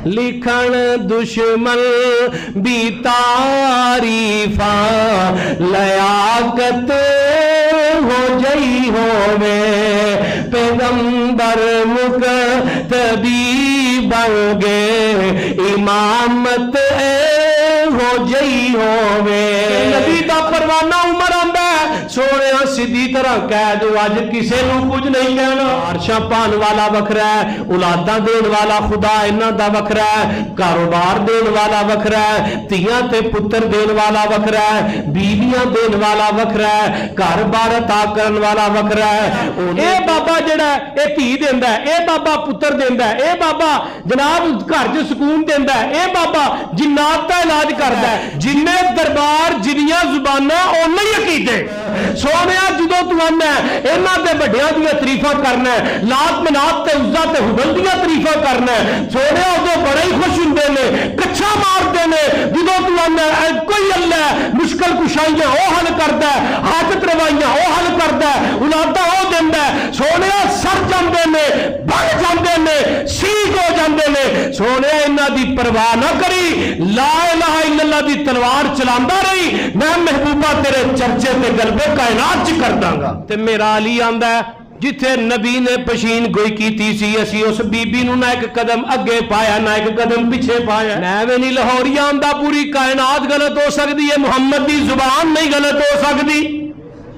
लिखण दुश्मन भी तारीफा लयाकत हो जई होवे पैगंबर मुक़तदी बन गए इमामत हो जई होवे नबी दा परवाना उमर आंदा सोने सीधी तरह कह दो अज किसी नूं कुछ नहीं कहना अरशा पान वाला वखरा है औलादा देने वाला खुदा इन्हां दा वखरा है कारोबार देने वाला वखरा है धीआं ते पुत्र देने वाला वखरा है बीवियां देने वाला वखरा है घर बार अता करन वाला वखरा है ए बाबा जेड़ा ए धी देंदा है ए बाबा पुत्र देंदा है ए बाबा जनाब घर च सुकून देंदा है ए बाबा जिन्नात दा इलाज करदा है जिन्ने दरबार जिन्नियां जुबानां उन्ने ही अकीदे सोने जो तू आना इन्हां दे वड्डियां दियां तरीफां करना लात मनात ते उज़्ज़ा ते हुबल दियां तरीफां करना सोने उदों बड़े ही खुश हुंदे ने कच्छा मारदे ने जो तू आना कोई अल्लाह मुश्किल कुशाइयां वो हल करदा हाजत रवाइयां वो हल करदा औलादा वो दिंदा सोने सर जांदे ने बन जांदे ने सीख हो जांदे ने सोने इन्हां दी परवाह ना करी ला इलाहा इल्लल्लाह दी तलवार चलांदा रही मैं महबूबा तेरे चर्चे ते गलबे कायनात च कर दांगा ते मेरा अली आंदा जिथे नबी ने पशीन गोई कीती सी असी उस बीबी नूं ना एक कदम अगे पाया ना एक कदम पिछे पाया मैं नहीं लाहौरिया आंदा पूरी कायनात गलत हो सकती है मुहम्मद दी जुबान नहीं गलत हो सकती